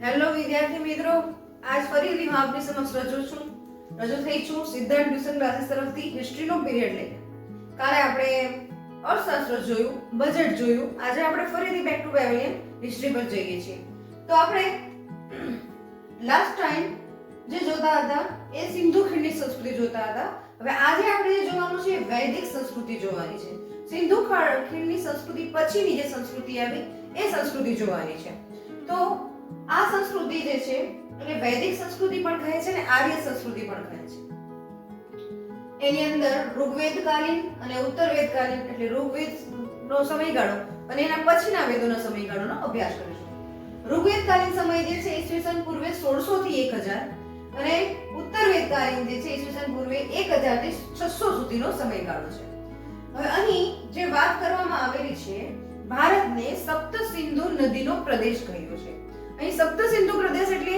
Hello વિદ્યાર્થી મિત્રો, આજ ફરીથી હું આપની સમક્ષ રજૂ થઈ છું સિદ્ધાર્થ ટ્યુશન ક્લાસીસ તરફથી હિસ્ટ્રીનો પીરિયડ લઈને. કાલે આપણે અર્થશાસ્ત્ર જોયું, બજેટ જોયું, આજે આપણે ફરીથી બેક ટુ પેવેલિયન હિસ્ટ્રી પર જઈએ છીએ. તો આપણે લાસ્ટ ટાઈમ જે જોતા હતા એ સિંધુ ખીણની સંસ્કૃતિ જોતા હતા. હવે આજે આપણે જે જોવાનું છે વૈદિક સંસ્કૃતિ જોવાની છે. સિંધુ ખીણની સંસ્કૃતિ પછીની જે સંસ્કૃતિ આવી એ સંસ્કૃતિ જોવાની છે. તો આ સંસ્કૃતિ જે છે એને વૈદિક સંસ્કૃતિ પણ કહે છે અને આર્ય સંસ્કૃતિ પણ કહે છે. એની અંદર ઋગ્વેદકાલીન અને ઉત્તરવેદકાલીન એટલે ઋગ્વેદનો સમયગાળો અને એના પછીના વેદોના સમયગાળોનો અભ્યાસ કરીશું. ઋગ્વેદકાલીન સમય જે છે ઈસવીસન પૂર્વે 1600 થી 1000 અને ઉત્તરવેદકાલીન જે છે ઈસવીસન પૂર્વે 1000 થી 600 સુધીનો સમયગાળો છે. હવે અહીં જે વાત કરવામાં આવેલી છે ભારતને સપ્ત સિંધુ નદીનો પ્રદેશ કહ્યો છે. અહીં સપ્ત સિંધુ પ્રદેશ એટલે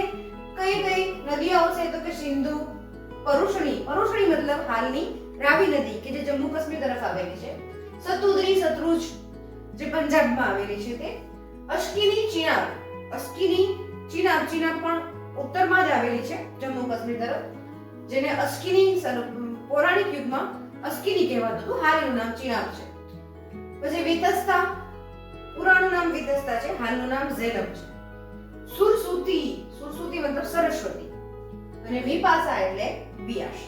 કઈ કઈ નદીઓ આવશે તો કે સિંધુ, પરુષણી મતલબ હાલની રાવી નદી કે જે જમ્મુ કાશ્મીર તરફ આવેલી છે, સતુદ્રી સતલુજ જે પંજાબમાં આવેલી છે તે, અશ્કિની ચિનાબ પણ ઉત્તરમાં જ આવેલી છે જમ્મુ કાશ્મીર તરફ, જેને અશ્કિની પૌરાણિક યુગમાં અશ્કિની કહેવાતું હતું, હાલનું નામ ચિનાબ છે. પછી વિતસ્તા, પુરાણું નામ વિતસ્તા છે, હાલનું નામ ઝેલમ છે. સુરસુતી મતલબ સરસ્વતી અને વિપાસા એટલે બિયાસ.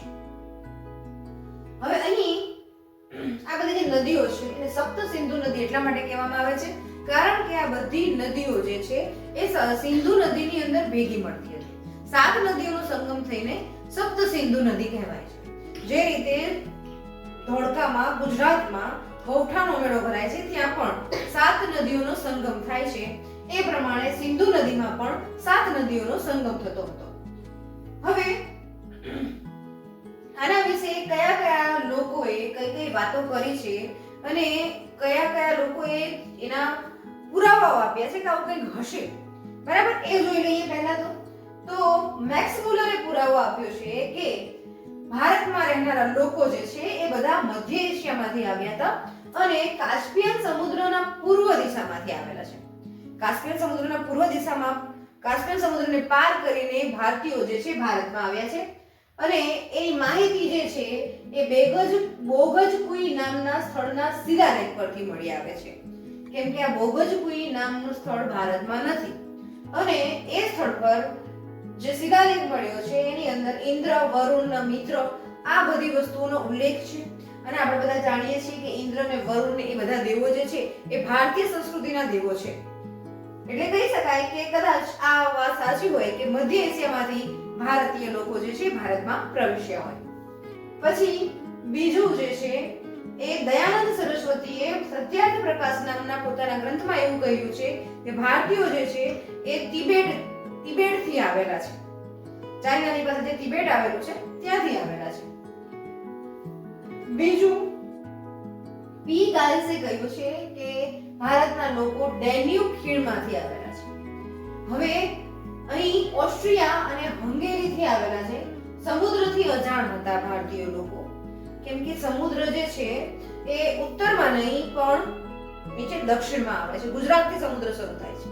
હવે અહીં આ બધી જે નદીઓ છે એને સપ્ત સિંધુ નદી એટલા માટે કહેવામાં આવે છે કારણ કે આ બધી નદીઓ જે છે એ સિંધુ નદીની અંદર ભેગી મળતી હતી. 7 નદીઓનો સંગમ થઈને સપ્ત સિંધુ નદી કહેવાય છે. જે રીતે ધોળકામાં ગુજરાતમાં બહુઠાનો મેળો ભરાય છે ત્યાં પણ 7 નદીઓનો સંગમ થાય છે. એ પ્રમાણે સિંધુ નદીમાં પણ 7 નદીઓનો સંગમ થતો હતો. હવે આના વિશે કયા લોકોએ કઈ વાતો કરી છે અને કયા લોકોએ એના પુરાવાઓ આપ્યા છે કે આવું કંઈક હશે, બરાબર, એ જોઈ લઈએ. પહેલા તો મેક્સ મુલરે પુરાવો આપ્યો છે કે ભારતમાં રહેનારા લોકો જે છે એ બધા મધ્ય એશિયામાંથી આવ્યા હતા અને કાસ્પિયન સમુદ્રના પૂર્વ દિશામાંથી આવેલા છે. કાસ્પિયન સમુદ્રને પાર કરીને ભારતીયો જે છે ભારતમાં આવ્યા છે અને એની માહિતી જે છે એ બોગજકુઈ નામના સ્થળના શિલાલેખ પરથી મળી આવે છે. કેમ કે આ બોગજકુઈ નામનું સ્થળ ભારતમાં નથી અને એ સ્થળ પર જે શિલાલેખ મળ્યો છે એની અંદર ઇન્દ્ર, વરુણ, મિત્ર આ બધી વસ્તુઓનો ઉલ્લેખ છે. અને આપણે બધા જાણીએ છીએ કે ઇન્દ્ર અને વરુણ એ બધા દેવો જે છે એ ભારતીય સંસ્કૃતિના દેવો છે. એટલે કહી શકાય કે કદાચ આ વાત સાચી હોય કે મધ્ય એશિયામાંથી ભારતીય લોકો જે છે ભારતમાં પ્રવેશ્યા હોય. પછી બીજું જે છે એ દયાનંદ સરસ્વતીએ સત્યાર્થ પ્રકાશ નામના પોતાના ગ્રંથમાં એવું કહ્યું છે કે ભારતીયો જે છે એ તિબેટથી આવેલા છે. ચાઇનાની પાસે જે તિબેટ આવેલું છે ત્યાંથી આવેલા છે. બીજું પી ગાલ્સે કહ્યું છે કે ભારતના લોકો ડેન્યુબ ખીણમાંથી આવેલા છે. હવે અહીં ઓસ્ટ્રિયા અને હંગેરીથી આવેલા છે. સમુદ્રથી અજાણ હતા ભારતીય લોકો, કેમ કે સમુદ્ર જે છે એ ઉત્તરમાં નહીં પણ નીચે દક્ષિણમાં આવે છે. ગુજરાતથી સમુદ્ર શરૂ થાય છે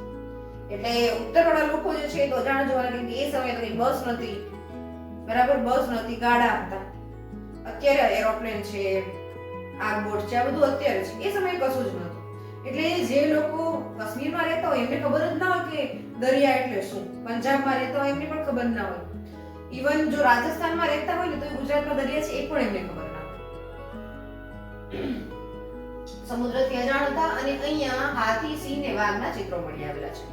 એટલે ઉત્તરવાળા લોકો જે છે તો અજાણ જોવા લાગે કે એ સમયે તો બસ નથી, બરાબર, બસ નથી, ગાડા હતા. અત્યારે એરોપ્લેન છે, આગબોટ છે, આ બધું અત્યારે છે, એ સમયે કશું જ નહોતું. એટલે જે લોકો કાશ્મીરમાં રહેતા હોય એમને ખબર જ ના હોય કે દરિયા એટલે શું, પંજાબમાં રહેતા હોય એમને પણ ખબર ના હોય, ઇવન જો રાજસ્થાનમાં રહેતા હોય ને તો ગુજરાતમાં દરિયા છે એ પણ એમને ખબર ના હોય. સમુદ્રથી અજાણ હતા અને અહીંયા હાથી, સિંહ ને વાઘના ચિત્રો મળી આવેલા છે.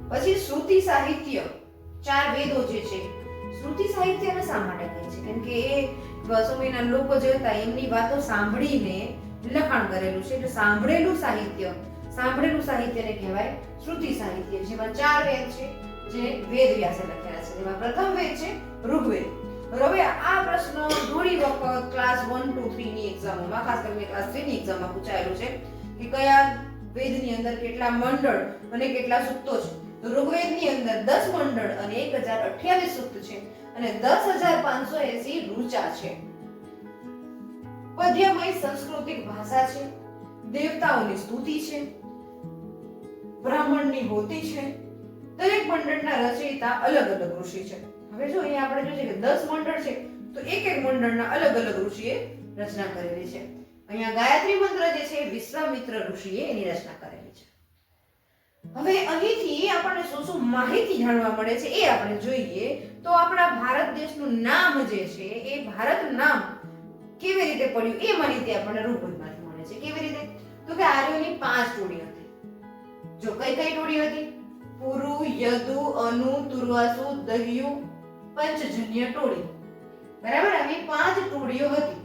પછી શ્રુતિ સાહિત્ય, 4 વેદો જે છે, શ્રુતિ સાહિત્યને શા માટે કહે છે? કેમ કે એ સમયના લોકો જે હતા એમની વાતો સાંભળીને લખાણ કરેલું છે એટલે સાંભળેલું સાહિત્યને કહેવાય શ્રુતિ સાહિત્ય. જેમાં 4 વેદ છે જે વેદ વ્યાસે લખ્યા છે. જેમાં પ્રથમ વેદ છે ઋગ્વેદ. હવે આ પ્રશ્ન ઘણી વખત ક્લાસ 1, 2, 3 ની એક્ઝામોમાં, ખાસ કરીને ક્લાસ 3 ની એક્ઝામમાં પૂછાયેલું છે કે કયા વેદની અંદર કેટલા મંડળ અને કેટલા સૂક્તો છે. ઋગ્વેદની અંદર 10 મંડળ અને 1028 સૂક્ત છે અને 10580 ઋચા છે. પદ્યમય સાંસ્કૃતિક ભાષા છે, દેવતાઓની સ્તુતિ છે, બ્રાહ્મણની હોતી છે, દરેક મંડળના રચયિતા અલગ અલગ ઋષિ છે. હવે જો અહીંયા આપણે જોઈએ કે 10 મંડળ છે તો એક એક મંડળના અલગ અલગ ઋષિએ રચના કરેલી છે. અહીંયા ગાયત્રી મંત્ર જે છે વિશ્વામિત્ર ઋષિએ એની રચના કરેલી છે. હવે અહીંથી આપણને શું શું માહિતી જાણવા મળે છે એ આપણે જોઈએ તો આપણા ભારત દેશનું નામ જે છે એ ભારત નામ કેવી રીતે પડ્યું એ માહિતી આપણને ઋગ્વેદમાંથી મળે છે. કેવી રીતે? તો કે આર્યોની 5 ટોળી હતી. જો કઈ કઈ ટોળી હતી? પુરુ, યદુ, અનુ, તુર્વાસુ, દહ્યુ, પંચજન્ય ટોળી. બરાબર, આવી 5 ટોળીઓ હતી.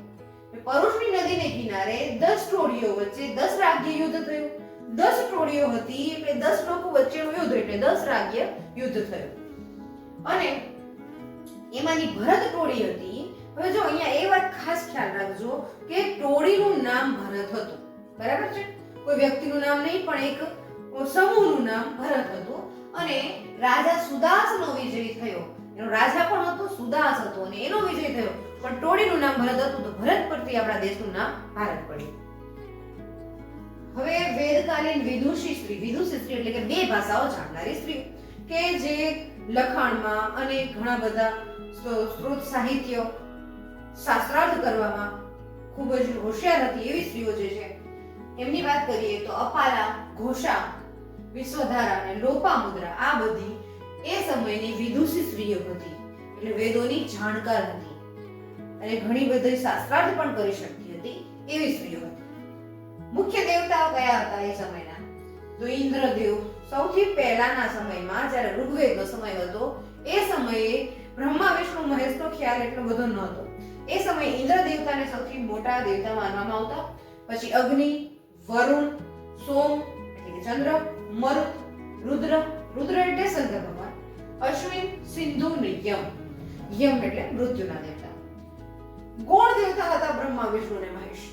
પરુષની નદીને કિનારે 10 ટોળીઓ વચ્ચે 10 રાજ્ય યુદ્ધ થયું. 10 ટોળીઓ હતી એટલે 10 લોકો વચ્ચેનું યુદ્ધ એટલે 10 રાજ્ય યુદ્ધ થયું. અને એમાંની ભરત ટોળી હતી. હવે જો અહીંયા એ વાત ખાસ ખ્યાલ રાખજો કે ટોળીનું નામ ભરત હતું. બરાબર છે? કોઈ વ્યક્તિનું નામ નહીં પણ એક સમૂહનું નામ ભરત હતું. અને રાજા સુદાસનો વિજય થયો. એનો રાજા પણ હતો, સુદાસ હતો અને એનો વિજય થયો. પણ ટોળીનું નામ ભરત હતું તો ભરત પરથી આપણા દેશનું નામ ભારત પડ્યું. હવે વેદકાલીન વિદુષી સ્ત્રી એટલે કે 2 ભાષાઓ જાણનારી સ્ત્રી કે જે લખાણમાં અને ઘણા બધા સ્ત્રોત સાહિત્ય શાસ્ત્રાર્થ કરવામાં ખૂબ જ હોશિયાર હતી એવી સ્ત્રીઓ જે છે એમની વાત કરીએ તો અપાલા, ઘોષા, વિશ્વધારા અને લોપામુદ્રા આ બધી એ સમયની વિદુષી સ્ત્રીઓ હતી. એટલે વેદોની જાણકાર હતી અને ઘણી બધી શાસ્ત્રાર્થ પણ કરી શકતી હતી એવી સ્ત્રીઓ હતી. મુખ્ય દેવતાઓ કયા હતા એ સમયના? તો ઇન્દ્રદેવ સૌથી પહેલાના સમયમાં જ્યારે ઋગ્વેદનો સમય હતો એ સમયે બ્રહ્મા, વિષ્ણુ, મહેશનો ખ્યાલ એટલો બધો નહોતો. એ સમયે ઇન્દ્ર દેવતાને સૌથી મોટા દેવતા માનવામાં આવતા. પછી અગ્નિ, વરુણ, સોમ એટલે કે ચંદ્ર, મરુત, રુદ્ર એટલે શંકર ભગવાન, અશ્વિન, સિંધુ ને યમ એટલે મૃત્યુના દેવતા. ગૌણ દેવતા હતા બ્રહ્મા, વિષ્ણુ અને મહેશ.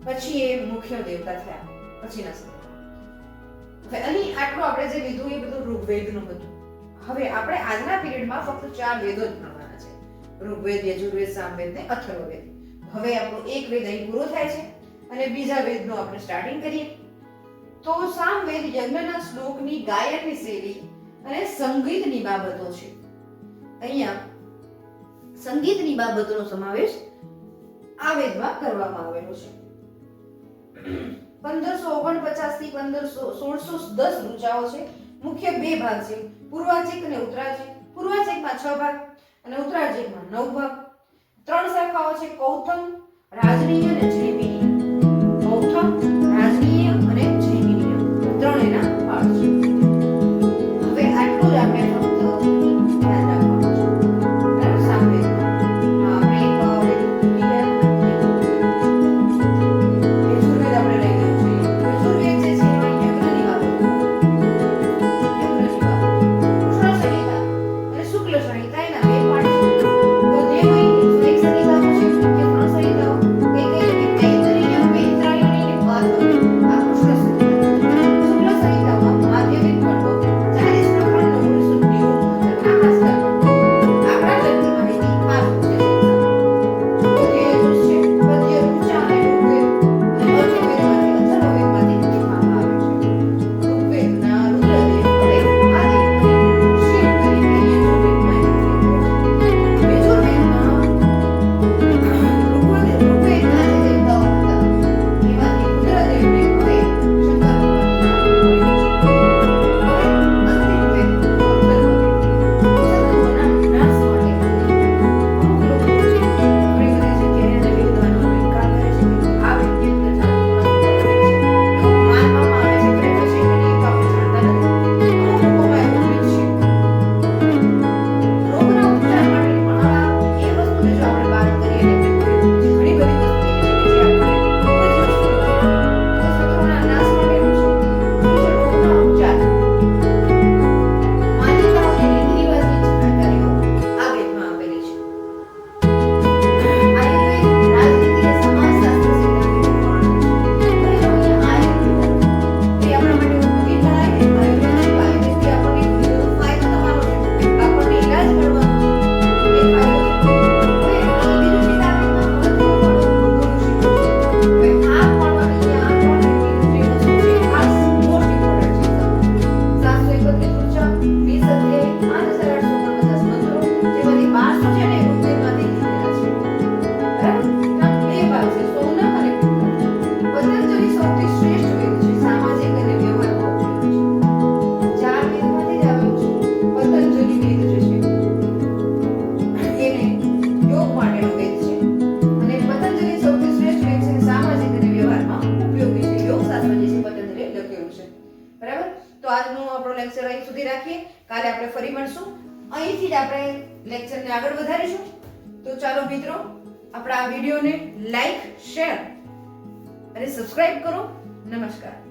પછી એ મુખ્ય દેવતા થયા પછીના સમયમાં. હવે અહીં આટલું આપણે જે લીધું એ બધું ઋગ્વેદનું હતું. હવે આપણે આજના પીરિયડમાં ફક્ત 4 વેદો જ ભણવાના છે: ઋગ્વેદ, યજુર્વેદ, સામવેદ ને અથર્વવેદ. હવે આપણો એક વેદ અહીં પૂરો થાય છે અને બીજા વેદનું આપણે સ્ટાર્ટિંગ કરીએ. તો સામવેદ યજ્ઞના શ્લોકની ગાયનની શૈલી અને સંગીતની બાબતો છે. અહીંયા સંગીતની બાબતોનો સમાવેશ આ વેદમાં કરવામાં આવેલો છે. 1549 થી 1610 ઋચાઓ છે. મુખ્ય 2 ભાગ છે: પૂર્વાચિક અને ઉત્તરાચિક. પૂર્વાચિકમાં 6 ભાગ અને ઉત્તરાચિકમાં 9 ભાગ. 3 શાખાઓ છે: કૌથમ, રાજનીય અને જૈમિનીય. કૌથમ, રાજનીય અને જૈમિનીય ત્રણેયના પાઠ છે. હવે આટલું જ આપણે ફક્ત યાદ રાખવાનું છે. બરાબર, સામવેદમાં આપણે યજુર્વેદ આપણે લઈ ગયું છે. યજુર્વેદ જે છે એમાં યજ્ઞની બાબત, કૃષ્ણ સંહિતા અને શુક્લ સંહિતા એના 2 પાઠ છે. તો જે કોઈ એક સંહિતાઓ છે કે 3 સંહિતાઓ કઈ કઈ રાખીએ. કાલે આપણે ફરી મળશું. અહીંથી જ આપણે લેક્ચરને આગળ વધારીશું. તો ચાલો મિત્રો, આપણા આ વિડીયોને લાઈક, શેર અને સબસ્ક્રાઇબ કરો. નમસ્કાર.